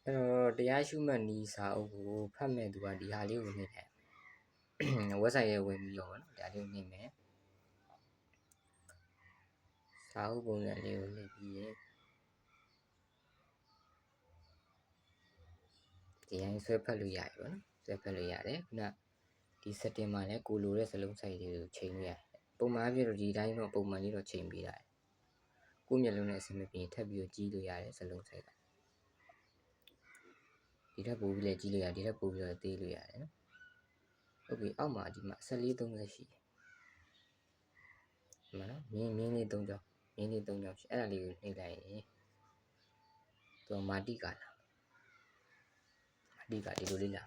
အဲ့တော့တရားရှုမှတ်နီးစာအုပ်ကိုဖတ်မဲ့သူကဒီဟာလေးကိုနှိပ်လိုက် website ရဲ့ဝင်ပြီးတော့ဗောနော်ဒါလေးကိုနှိပ်မယ်စာအုပ်ပုံစံလေးကိုနှိပ်ပြီးရင်ဒီတိုင်းဆွဲဖတ်လို့ရတယ်ဗောနော်ဆွဲဖတ်လို့ရတယ်ခုနဒီ setting မှာလည်းကိုလိုတဲ့စလုံးစိုက်လေးကိုချိန်လို့ရတယ်ပုံမှန်အဖြစ်တော့ဒီတိုင်းတော့ပုံမှန်လေးတော့ချိန်ပေးရတယ်ကိုမျက်လုံးနဲ့အဆင်မပြေထပ်ပြီးတော့ကြီးလို့ရတယ်စလုံးစိုက်ကဒီထက်ပိုပြီးလည်းကြီးလို့ရတယ်ဒီထက်ပိုပြီးတော့သေးလို့ရတယ်နော်ဟုတ်ပြီအောက်မှာဒီမှာ1430ရှိတယ်ဒီမှာနော်မြင်းလေး3ကြောင်းမြင်းလေး3ကြောင်းရှိအဲ့ဒါလေးကိုနှိပ်လိုက်ရင်သူမာတိကာလာမာတိကာဒီလိုလေးလာ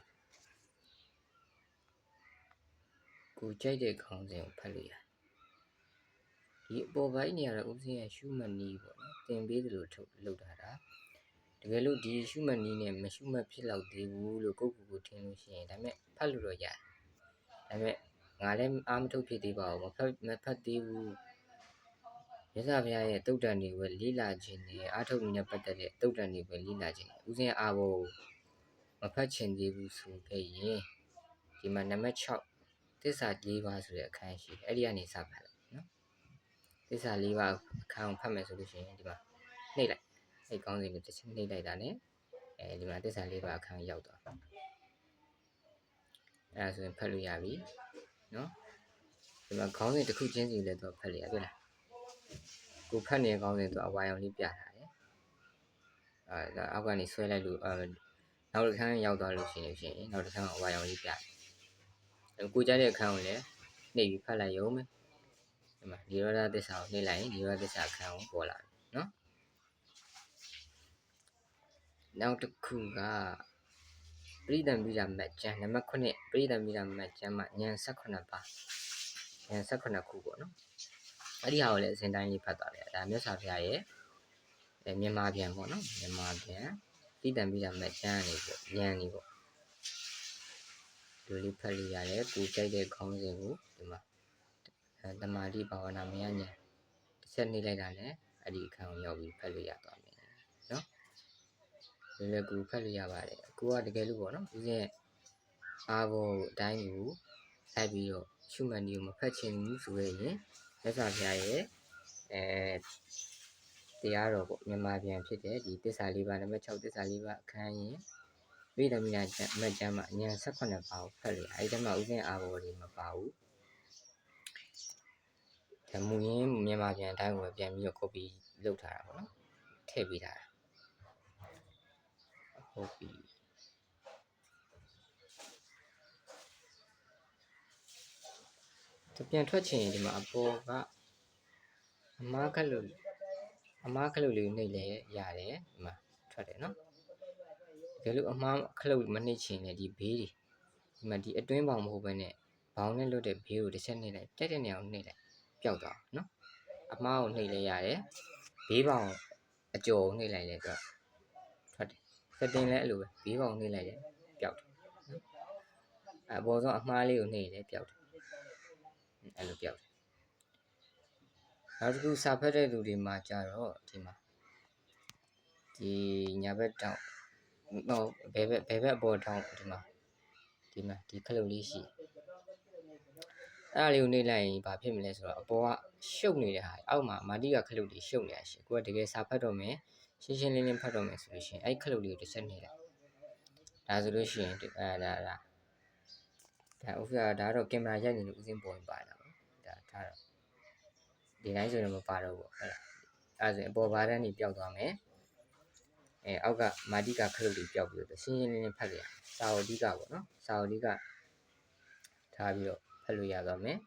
ကိုကြိုက်တဲ့ခေါင်းစဉ်ကိုဖတ်လို့ရတယ်ဒီအပေါ်ပိုင်းနေရာတော့ဥစဉ်ရဲ့ရှုမှတ်နည်းပေါ့နော်သင်ပေးသလိုထုတ်လုပ်တာဒါတကယ်လို့ဒီရှုမှတ်နည်းနဲ့မရှုမှတ်ဖြစ်လောက်သေးဘူးလို့ကိုယ့်ကိုယ်ကိုထင်လို့ရှိရင်ဒါပေမဲ့ဖတ်လို့တော့ရတယ်ဒါပေမဲ့ငါလည်းအားမထုတ်ဖြစ်သေးပါဘူးမဖတ်သေးဘူးမြတ်စွာဘုရားရဲ့တုတ်တန်တွေကိုလေ့လာခြင်းနဲ့အားထုတ်နေတဲ့ပတ်သက်တဲ့တုတ်တန်တွေကိုလေ့လာခြင်းဥစဉ်အားဖို့မဖတ်ချင်သေးဘူးဆိုခဲ့ရင်ဒီမှာနံပါတ်6သစ္စာ4ပါးဆိုတဲ့အခန်းရှိတယ်အဲ့ဒီကနေစဖတ်လိုက်နော်သစ္စာ4ပါးအခန်းကိုဖတ်မယ်ဆိုလို့ရှိရင်ဒီမှာနှိပ်လိုက်အဲ့ကောင်းစဉ်ကိုတစ်ချက်နှိပ်လိုက်တာ ਨੇ ဒီမှာသစ္စာ4ပါးအခန်းရောက်သွားအဲ့ဒါဆိုရင်ဖတ်လို့ရပြီနော်ဒီမှာခေါင်းစဉ်တစ်ခုချင်းစီလည်းတော့ဖတ်လို့ရပြီလားကိုဖတ်နေတဲ့ခေါင်းစဉ်ဆိုအဝါရောင်လေးပြထားတယ်ဒါအောက်ကနေဆွဲလိုက်လို့နောက်တစ်ခန်းရောက်သွားလို့ရှိရင်နောက်တစ်ခန်းအဝါရောင်လေးပြတယ်ကိုကြားတဲ့အခန်းကိုလည်းနှိပ်ပြီးဖတ်လိုက်ရုံပဲဒီမှာဒီရောဓသစ္စာကိုနှိပ်လိုက်ရင်ဒီရောဓသစ္စာအခန်းကိုပေါ်လာတယ်နော်နောက်တစ်ခုကပရိသံမိတာမတ်ကျမ်းနံပါတ်9ပရိသံမိတာမတ်ကျမ်းမှာဉာဏ်18ပါးဉာဏ်18ခုပေါ့နော်အဲ့ဒီဟာကိုလည်းအစဉ်တိုင်းလေးဖတ်သွားတယ်ဒါမြတ်စွာဘုရားရဲ့မြန်မာပြန်ပေါ့နော်မြန်မာပြန်ပရိသံမိတာမတ်ကျမ်းနေပေါ့ဉာဏ်နေပေါ့ဒီလေးဖတ်လို့ရတယ်ကိုကြိုက်တဲ့ခေါင်းစဉ်ကိုဒီမှာသမာဓိဘာဝနာမယဉာဏ်တစ်ချက်နှိပ်လိုက်တာနဲ့အဲ့ဒီအခန်းကိုရောက်ပြီးဖတ်လို့ရသွားမယ်နော်လည်းကူဖတ်လို့ရပါတယ်ကိုကတကယ်လို့ပေါ့နော်ဦးဇင်းအားဘောအတိုင်းကိုလိုက်ပြီးတော့ရှုမှတ်နည်းကိုမဖတ်ချင်ဘူးဆိုရင်မြတ်စွာဘုရားရဲ့တရားတော်ပေါ့မြန်မာပြန်ဖြစ်တဲ့ဒီသစ္စာ၄ပါးနံပါတ်6သစ္စာ၄ပါးအခန်းရင်ဝိဓမိနာမတ်ကျမ်းမှာဉာဏ်18ပါးကိုဖတ်လို့အဲဒီမှာဦးဇင်းအားဘောတွေမပါဘူးဒါမူရင်းမြန်မာပြန်အတိုင်းကိုပြန်ပြီးတော့ copy လုပ်ထားတာပေါ့နော်ထည့်ပေးထားတာဟုတ်ပြီပြန်ထွက်ချင်ရင်ဒီမှာအပေါ်ကအမားခက်လို့လေးနှိပ်လဲရတယ်ဒီမှာထွက်တယ်နော်ဒါလို့အမားခလုတ်မနှိပ်ချင်လည်းဒီဘေးတွေဒီမှာဒီအတွင်းပေါင်မဟုတ်ဘဲနဲ့ဘောင်နဲ့လွတ်တဲ့ဘေးကိုတစ်ချက်နှိပ်လိုက်တက်တဲ့နေရာကိုနှိပ်လိုက်ပျောက်သွားနော်အမားကိုနှိပ်လဲရတယ်ဘေးပေါင်အကျော်ကိုနှိပ်လိုက်လဲတော့ထွက်တယ်စက်တင်လဲအဲ့လိုပဲဘေးပေါင်နှိပ်လိုက်တယ်ပျောက်တယ်နော်အပေါ်ဆုံးအမားလေးကိုနှိပ်လဲပျောက်တယ်အဲ့လိုပျောက်တယ်နောက်တစ်ခုစာဖတ်တဲ့သူတွေမှာကြတော့ဒီမှာဒီညာဘက်တောင်တော့ဘယ်ဘက်အပေါ်တောင်ဒီမှာဒီခလုတ်လေးရှိအဲ့ဒါလေးကိုနှိပ်လိုက်ရင်ဘာဖြစ်မလဲဆိုတော့အပေါ်ကရှုပ်နေတဲ့ဟာအောက်မှာမာတိကခလုတ်တွေရှုပ်နေတာရှိကိုကတကယ်စာဖတ်တော့မယ်ရှင်းရှင်းလင်းလင်းဖတ်တော့မယ်ဆိုလို့ရှိရင်အဲ့ခလုတ်လေးကိုတစ်ချက်နှိပ်လိုက်ဒါဆိုလို့ရှိရင်ဒါဥစ္စာဒါတော့ကင်မရာရိုက်နေလို့ဥစဉ်ပေါ်ပါလာပေါ့ဒါထားတော့ဒီတိုင်းဆိုရင်မပါတော့ဘူးဟုတ်လားအဲ့ဒါဆိုရင်အပေါ်ဘားတန်းကြီးပျောက်သွားမယ်အောက်ကမာတိကခလုတ်တွေပျောက်ပြီးတော့ရှင်းရှင်းလင်းလင်းဖတ်ရစာဝတိကပေါ့နော်စာဝတိကထားပြီးတော့ဖတ်လို့ရသွားမယ်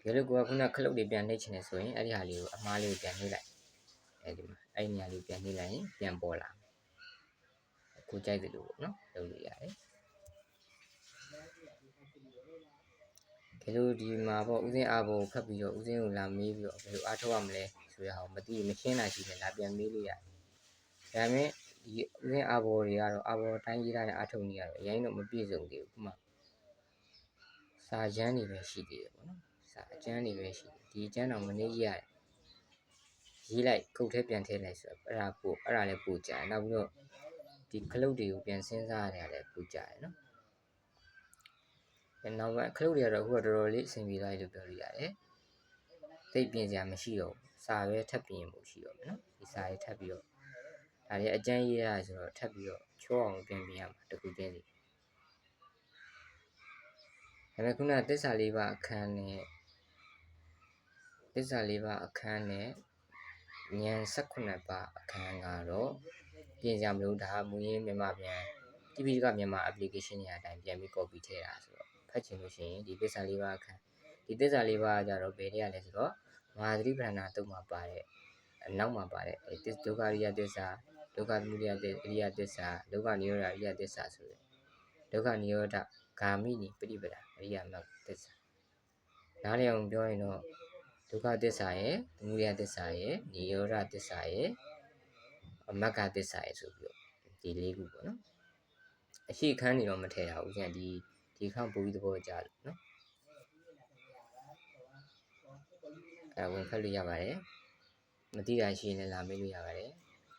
ဒီလိုကခုနခလုတ်တွေပြန်နှိပ်ချင်တယ်ဆိုရင်အဲ့ဒီဟာလေးကိုအမားလေးကိုပြန်နှိပ်လိုက်ဒီမှာအဲ့ဒီနေရာလေးပြန်နှိပ်လိုက်ရင်ပြန်ပေါ်လာကိုကြိုက်တယ်လို့ပေါ့နော်လုပ်လို့ရတယ်ဒီလိုဒီမှာပေါ့ဦးစင်းအားဘောဖတ်ပြီးတော့ဦးစင်းကိုလာမေးပြီးတော့ဘယ်လိုအားထုတ်ရမလဲဆိုရအောင်မသိမရှင်းတာရှိတယ်လာပြန်မေးလို့ရတယ်ဒါပေမဲ့ဒီဦးစင်းအားဘောတွေကတော့အားဘောတိုင်းရေးထားတဲ့အားထုတ်နေရတယ်အရင်တော့မပြည့်စုံသေးဘူးခုမှစာကျမ်းတွေပဲရှိသေးတယ်ပေါ့နော်စာအကျမ်းတွေပဲရှိတယ်ဒီအကျမ်းတော်မနေရတယ်ရေးလိုက်ကုတ်ထဲပြန်ထည့်လိုက်ဆိုတော့အဲ့ဒါလည်းပို့ကြတယ်နောက်ပြီးတော့ ဒီခလုတ်တွေကိုပြန်စဉ်းစားရတယ်ပူကြတယ်နော်နောက်ပိုင်းခလုတ်တွေကတော့အခုကတော်တော်လေးအဆင်ပြေသွားပြီလို့ပြောလို့ရတယ်သိပ်ပြင်စရာမရှိတော့စာပဲထပ်ပြင်ဖို့ရှိတော့မယ်နော်ဒီစာရေးထပ်ပြီးတော့ဒါတွေအကျန်းရေးရဆိုတော့ထပ်ပြီးတော့ချောအောင်ပြင်ရမှာတခုချင်းစီဒါပေမဲ့ခုနသစ္စာလေးပါအခန်းနဲ့ဉာဏ်18ပါအခန်းကတော့ပြင်စရာမလိုဒါမူရင်းမြန်မာပြန်တိပိဋကမြန်မာ application တွေအတိုင်းပြန်ပြီး copy ထည့်တာဆိုတော့ဖတ်ချင်လို့ရှိရင်ဒီသစ္စာလေးပါအခန်းဒီသစ္စာလေးပါကကြတော့ဘယ်ထဲရလဲဆိုတော့မဟာသတိပဋ္ဌာန်တုတ်မှာပါတဲ့နောက်မှာပါတဲ့ဒုက္ခရိယသစ္စာဒုက္ခသမုဒယအရိယသစ္စာဒုက္ခនិရောဓအရိယသစ္စာဆိုတဲ့ဒုက္ခនិရောဓဂာမိနိပฏิပဒါအရိယမဂ်သစ္စာနားလည်အောင်ပြောရင်တော့ဒုက္ခသစ္စာရဲ့သမုဒယသစ္စာရဲ့និရောဓသစ္စာရဲ့မဂ္ဂသစ္စာရဲ့ဆိုပြီးတော့ဒီ၄ခုပေါ့နော်အရှိခန်းနေတော့မထည့်တာဦးဇင်းဒီခန်းပို့ပြီးသဘောကျလို့နော်ဝင်ဖတ်လို့ရပါတယ်မသိတာရှိရင်လည်းလာမေးလို့ရပါတယ်